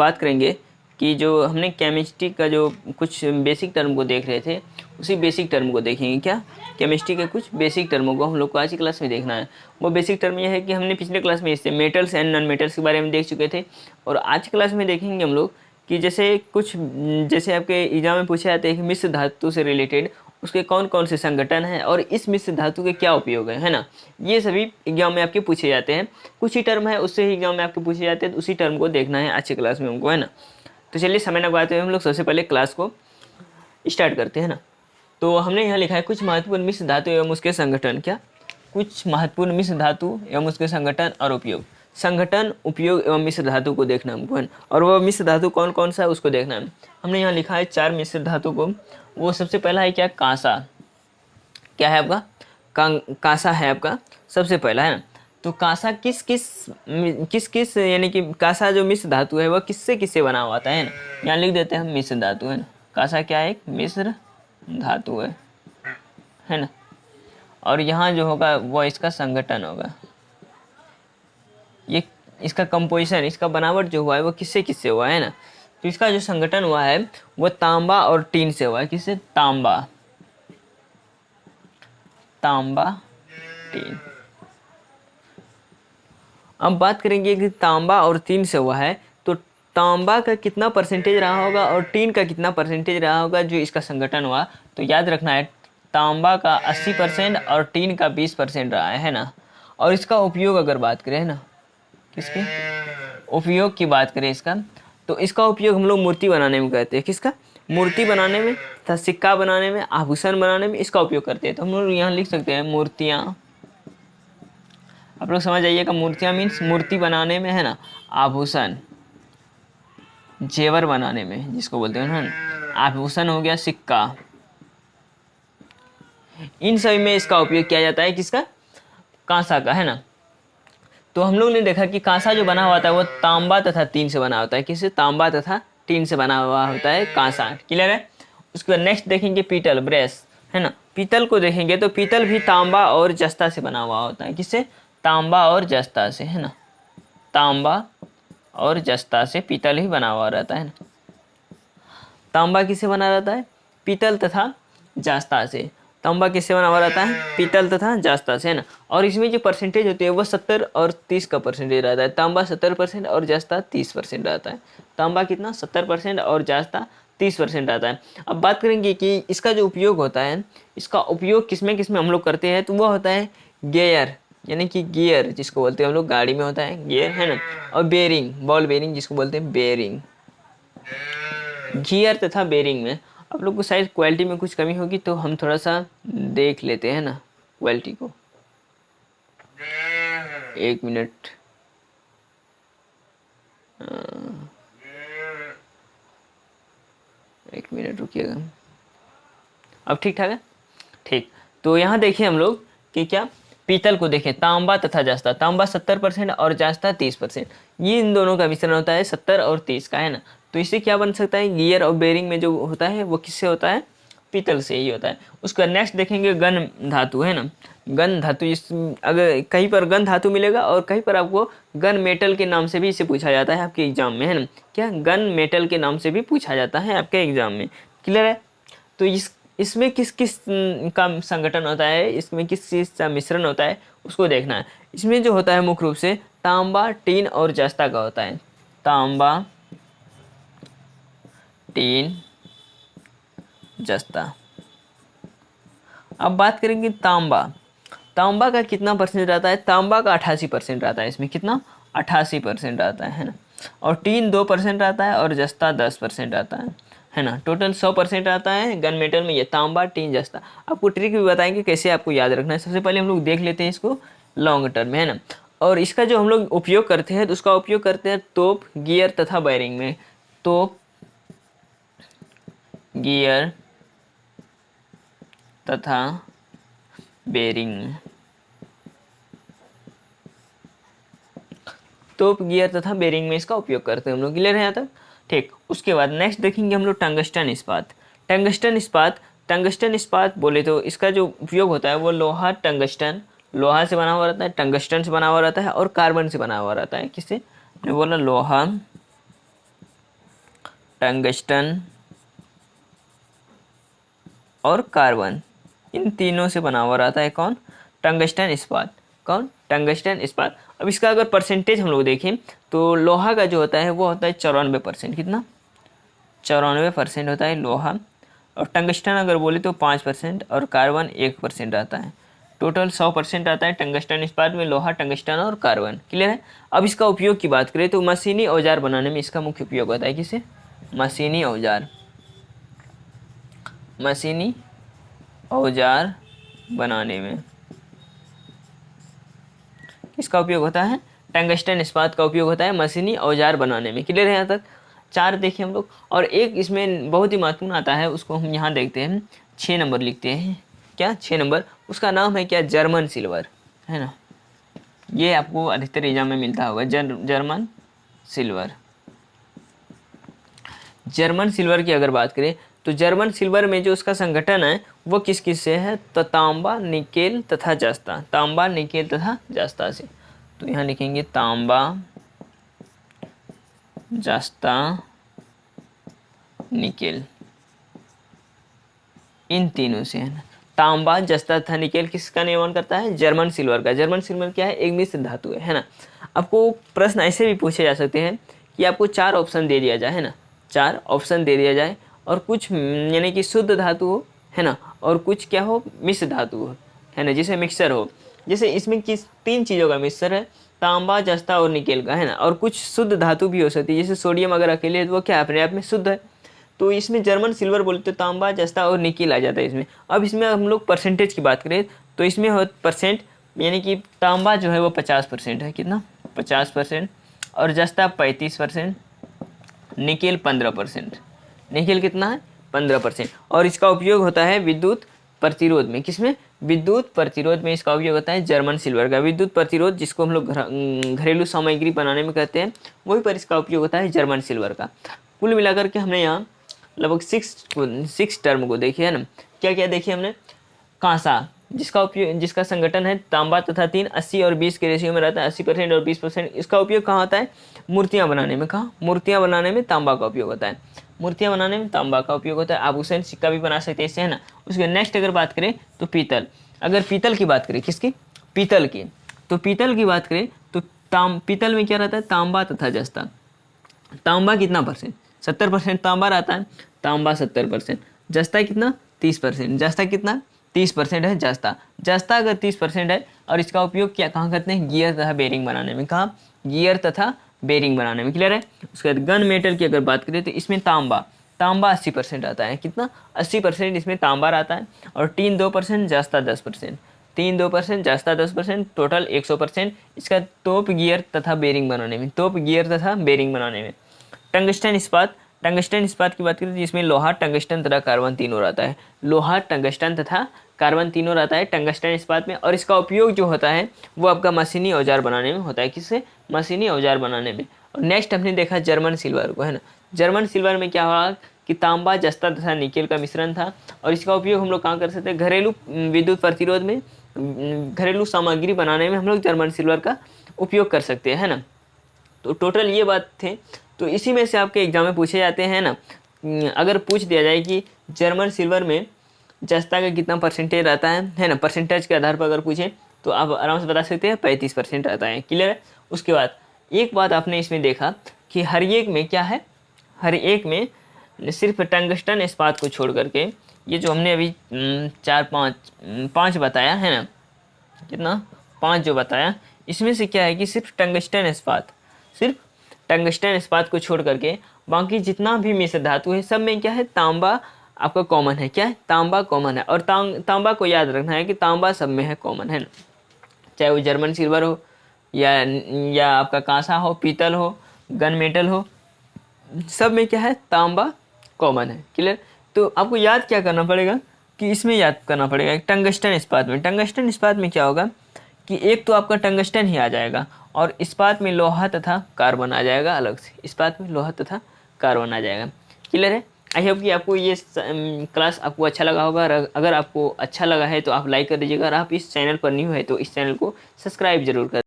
बात करेंगे कि जो हमने केमिस्ट्री का जो कुछ बेसिक टर्म को देख रहे थे, उसी बेसिक टर्म को देखेंगे। क्या? केमिस्ट्री के कुछ बेसिक टर्मों को हम लोग को आज की क्लास में देखना है। वो बेसिक टर्म ये है कि हमने पिछले क्लास में इससे मेटल्स एंड नॉन मेटल्स के बारे में देख चुके थे, और आज की क्लास में देखेंगे हम लोग कि जैसे आपके एग्जाम में पूछे जाते हैं कि मिश्र धातु से रिलेटेड उसके कौन कौन से संगठन हैं और इस मिश्र धातु के क्या उपयोग है ना। ये सभी एग्जाम में आपके पूछे जाते हैं। कुछ ही टर्म है उससे ही एग्जाम में आपके पूछे जाते हैं, तो उसी टर्म को देखना है आज की क्लास में हमको, है ना। तो चलिए समय न गवाते हुए हम लोग सबसे पहले क्लास को स्टार्ट करते हैं ना। तो हमने यहाँ लिखा है कुछ महत्वपूर्ण मिश्र धातु एवं उसके संगठन। क्या? कुछ महत्वपूर्ण मिश्र धातु एवं उसके संगठन और उपयोग। संगठन, उपयोग एवं मिश्र धातु को देखना हमको, है। और वह मिश्र धातु कौन कौन सा है उसको देखना है। हमने यहाँ लिखा है 4 मिश्र धातु को। वो सबसे पहला है क्या? कांसा। क्या है आपका? कांसा है आपका सबसे पहला, है ना। तो कांसा किस किस यानी कि कांसा जो मिश्र धातु है वह किससे किससे बना हुआ है ना। यहाँ लिख देते हैं हम मिश्र धातु, है ना। कांसा क्या है? एक मिश्र धातु है ना। और यहाँ जो होगा वह इसका संगठन होगा। ये इसका कंपोजिशन, इसका बनावट जो हुआ है वो किससे किससे हुआ है ना। तो इसका जो संगठन हुआ है वो तांबा और टीन से हुआ है। किससे? तांबा, टीन। अब बात करेंगे कि तांबा और टीन से हुआ है, तो तांबा का कितना परसेंटेज रहा होगा और टीन का कितना परसेंटेज रहा होगा जो इसका संगठन हुआ। तो याद रखना है तांबा का 80% और टीन का 20% रहा है ना। और इसका उपयोग अगर बात करें ना, किसके उपयोग की बात करें इसका, तो इसका उपयोग हम लोग मूर्ति बनाने में करते हैं। किसका? मूर्ति बनाने में तथा सिक्का बनाने में, आभूषण बनाने में इसका उपयोग करते हैं। तो हम लोग यहाँ लिख सकते हैं मूर्तियाँ। आप लोग समझ जाइएगा, मूर्तियाँ मीन्स मूर्ति बनाने में, है ना। आभूषण, जेवर बनाने में जिसको बोलते हैं ना। आभूषण हो गया, सिक्का, इन सभी में इसका उपयोग किया जाता है। किसका? कांसा का, है ना। तो हम लोग ने देखा कि कांसा जो बना हुआ होता है वो तांबा तथा टीन से बना होता है। किससे? तांबा तथा टीन से बना हुआ होता है कांसा। क्लियर है? उसके बाद नेक्स्ट देखेंगे पीतल, ब्रेस, है ना। पीतल को देखेंगे तो पीतल भी तांबा और जस्ता से बना हुआ होता है। किससे? तांबा और जस्ता से, है ना। तांबा और जस्ता से पीतल ही बना हुआ रहता है ना। तांबा किससे बना रहता है? पीतल तथा जस्ता से। तांबा किससे बना हुआ रहता है? पीतल तथा जस्ता से, है ना। और इसमें जो परसेंटेज होती है वो 70 और 30 का परसेंटेज रहता है। तांबा 70% और जस्ता 30% रहता है। तांबा कितना? 70% और जस्ता 30% रहता है। अब बात करेंगे कि इसका जो उपयोग होता है, इसका उपयोग किसमें किसमें हम लोग करते हैं, तो वो होता है गियर, यानी कि गियर जिसको बोलते हैं हम लोग, गाड़ी में होता है गियर, है ना। और बेरिंग, बॉल बेरिंग जिसको बोलते हैं बेरिंग। गियर तथा बेरिंग में आप लोग को शायद क्वालिटी में कुछ कमी होगी, तो हम थोड़ा सा देख लेते हैं ना क्वालिटी को। 1 मिनट, एक मिनट रुकिएगा। अब ठीक ठाक है? ठीक। तो यहाँ देखिए हम लोग कि क्या पीतल को देखें, तांबा तथा जस्ता। तांबा 70% और जस्ता 30%। ये इन दोनों का मिश्रण होता है 70 और 30 का, है ना। तो इससे क्या बन सकता है? गियर और बेरिंग में जो होता है वो किससे होता है? पीतल से ही होता है। उसका नेक्स्ट देखेंगे गन धातु, है ना। गन धातु, इस अगर कहीं पर गन धातु मिलेगा और कहीं पर आपको गन मेटल के नाम से भी इसे पूछा जाता है आपके एग्जाम में, है ना। क्या? गन मेटल के नाम से भी पूछा जाता है आपके एग्जाम में। क्लियर है? तो इसमें किस किस का संगठन होता है, इसमें किस चीज़ का मिश्रण होता है उसको देखना है। इसमें जो होता है मुख्य रूप से तांबा, टीन और जस्ता का होता है। तांबा, टीन, जस्ता। अब बात करेंगे तांबा। तांबा का कितना परसेंट रहता है? तांबा का 88% रहता है। इसमें कितना? 88% रहता है ना। और टीन 2% रहता है और जस्ता 10% रहता है ना। टोटल 100% आता है गन मेटल में, ये तांबा, टीन, जस्ता। आपको ट्रिक भी बताएंगे कैसे आपको याद रखना है। सबसे पहले हम लोग देख लेते हैं इसको लॉन्ग टर्म में, है ना। और इसका जो हम लोग उपयोग करते हैं तो उसका उपयोग करते हैं तोप, गियर तथा बेरिंग में। तोप, गियर तथा बेरिंग में। तोप, गियर तथा बेरिंग में इसका उपयोग करते हैं हम लोग। क्लियर है यहाँ तक? ठीक। उसके बाद नेक्स्ट देखेंगे हम लोग टंगस्टन इस्पात। टंगस्टन इस्पात बोले तो इसका जो उपयोग होता है वो लोहा, टंगस्टन, लोहा से बना हुआ रहता है, टंगस्टन से बना हुआ रहता है और कार्बन से बना हुआ रहता है। किससे? मैंने बोला लोहा, टंगस्टन और कार्बन, इन तीनों से बना हुआ रहता है कौन? टंगस्टन इस्पात। कौन? टंगस्टन इस्पात। अब इसका अगर परसेंटेज हम लोग देखें तो लोहा का जो होता है वो होता है 94%। कितना? 94% होता है लोहा। और टंगस्टन अगर बोले तो 5% और कार्बन 1% आता है। टोटल 100% आता है टंगस्टन इस्पात में, लोहा, टंगस्टन और कार्बन। क्लियर है? अब इसका उपयोग की बात करें तो मशीनी औजार बनाने में इसका मुख्य उपयोग होता है। किसे? मशीनी औजार। मशीनी औजार बनाने में किसका उपयोग होता है? टंगस्टन इस्पात का उपयोग होता है मशीनी औजार बनाने में। क्लियर है यहाँ तक? 4 देखिए हम लोग। और एक इसमें बहुत ही महत्वपूर्ण आता है, उसको हम यहाँ देखते हैं, 6 नंबर लिखते हैं। क्या? 6 नंबर। उसका नाम है क्या? जर्मन सिल्वर, है ना। ये आपको अधिकतर एग्जाम में मिलता होगा, जर्मन सिल्वर। जर्मन सिल्वर की अगर बात करें तो जर्मन सिल्वर में जो उसका संगठन है वो किस किस से है? तो तांबा, निकेल तथा जस्ता। तांबा, निकेल तथा जस्ता से। तो यहाँ लिखेंगे तांबा, जस्ता, निकेल, इन तीनों से, है ना। तांबा, जस्ता तथा निकेल किसका निर्माण करता है? जर्मन सिल्वर का। जर्मन सिल्वर क्या है? एक मिश्र धातु है ना। आपको प्रश्न ऐसे भी पूछे जा सकते हैं कि आपको 4 ऑप्शन दे दिया जाए, है ना, 4 ऑप्शन दे दिया जाए और कुछ यानी कि शुद्ध धातु हो, है ना, और कुछ क्या हो? मिश्र धातु हो, है ना, जिसे मिक्सर हो। जैसे इसमें किस 3 चीज़ों का मिक्सर है? तांबा, जस्ता और निकेल का, है ना। और कुछ शुद्ध धातु भी हो सकती है, जैसे सोडियम अगर अकेले है तो वो क्या अपने आप में शुद्ध है। तो इसमें जर्मन सिल्वर बोलते तो तांबा, जस्ता और निकेल आ जाता है इसमें। अब इसमें हम लोग परसेंटेज की बात करें तो इसमें हो परसेंट, यानी कि तांबा जो है वो 50% है। कितना? 50%। और जस्ता 35%, निकेल 15%। निकेल कितना है? 15%। और इसका उपयोग होता है विद्युत प्रतिरोध में। किसमें? विद्युत प्रतिरोध में इसका उपयोग होता है जर्मन सिल्वर का। विद्युत प्रतिरोध जिसको हम लोग घरेलू सामग्री बनाने में कहते हैं, वहीं पर इसका उपयोग होता है जर्मन सिल्वर का। कुल मिलाकर के हमने यहाँ लगभग 6 टर्म को देखिए, है ना। क्या क्या देखिए हमने? कांसा, जिसका उपयोग, जिसका संगठन है तांबा तथा 3, 80 और 20 के रेशियो में रहता है, 80% और 20%। इसका उपयोग कहाँ होता है? मूर्तियाँ बनाने में। कहाँ? मूर्तियाँ बनाने में तांबा का उपयोग होता है। मूर्तियाँ बनाने में तांबा का उपयोग होता है। आभूषण, सिक्का भी बना सकते हैं इससे, है ना। उसके नेक्स्ट अगर बात करें तो पीतल। अगर पीतल की बात करें, किसकी? पीतल की। तो पीतल की बात करें तो पीतल में क्या रहता है? तांबा तथा जस्ता। तांबा कितना परसेंट? 70% तांबा रहता है। तांबा 70%। जस्ता कितना? 30%। जस्ता कितना? 30% है जस्ता। जस्ता अगर 30% है और इसका उपयोग क्या कहाँ करते हैं? गियर तथा बेरिंग बनाने में। कहाँ? गियर तथा बेरिंग बनाने में। क्लियर है? उसके बाद गन मेटल की अगर बात करें तो इसमें तांबा 80% आता है। कितना? 80% इसमें तांबा रहता है। और टीन 2%, जस्ता 10%। टीन 2%, जस्ता 10%, टोटल 100% इसका तोप गियर तथा बेरिंग बनाने में। तोप गियर तथा बेरिंग बनाने में। टंगस्टन इस्पात। टंगस्टन इस्पात की बात करें तो इसमें लोहा, टंगस्टन तथा कार्बन तीनों रहता है। लोहा, टंगस्टन तथा कार्बन तीनों रहता है टंगस्टन इस्पात में। और इसका उपयोग जो होता है वो आपका मशीनी औजार बनाने में होता है। किससे? मशीनी औजार बनाने में। और नेक्स्ट हमने देखा जर्मन सिल्वर को, है ना। जर्मन सिल्वर में क्या हुआ कि तांबा, जस्ता तथा निकेल का मिश्रण था। और इसका उपयोग हम लोग कहाँ कर सकते हैं? घरेलू विद्युत प्रतिरोध में, घरेलू सामग्री बनाने में हम लोग जर्मन सिल्वर का उपयोग कर सकते हैं, है ना। तो टोटल ये बात थे। तो इसी में से आपके एग्जाम में पूछे जाते हैं ना। अगर पूछ दिया जाए कि जर्मन सिल्वर में जस्ता का कितना परसेंटेज रहता है ना, परसेंटेज के आधार पर अगर पूछें तो आप आराम से बता सकते हैं 35% रहता है। क्लियर है? उसके बाद एक बात आपने इसमें देखा कि हर एक में क्या है? हर एक में सिर्फ टंगस्टन इस्पात को छोड़ करके, ये जो हमने अभी 5 बताया है ना, कितना? 5 जो बताया, इसमें से क्या है कि सिर्फ टंगस्टन इस्पात को छोड़ करके बाकी जितना भी मिश्र धातु है सब में क्या है? तांबा आपका कॉमन है। क्या है? तांबा कॉमन है। और तांबा को याद रखना है कि तांबा सब में है, कॉमन है ना। चाहे वो जर्मन सिल्वर हो या आपका कांसा हो, पीतल हो, गन मेटल हो, सब में क्या है? तांबा कॉमन है। क्लियर? तो आपको याद क्या करना पड़ेगा कि इसमें याद करना पड़ेगा टंगस्टन इस्पात में। टंगस्टन इस्पात में क्या होगा कि एक तो आपका टंगस्टन ही आ जाएगा और इस्पात में लोहा तथा कार्बन आ जाएगा अलग से। इस्पात में लोहा तथा कार्बन आ जाएगा। क्लियर है? आई होप कि आपको ये क्लास आपको अच्छा लगा होगा। अगर आपको अच्छा लगा है तो आप लाइक कर दीजिएगा। अगर आप इस चैनल पर न्यू है तो इस चैनल को सब्सक्राइब जरूर कर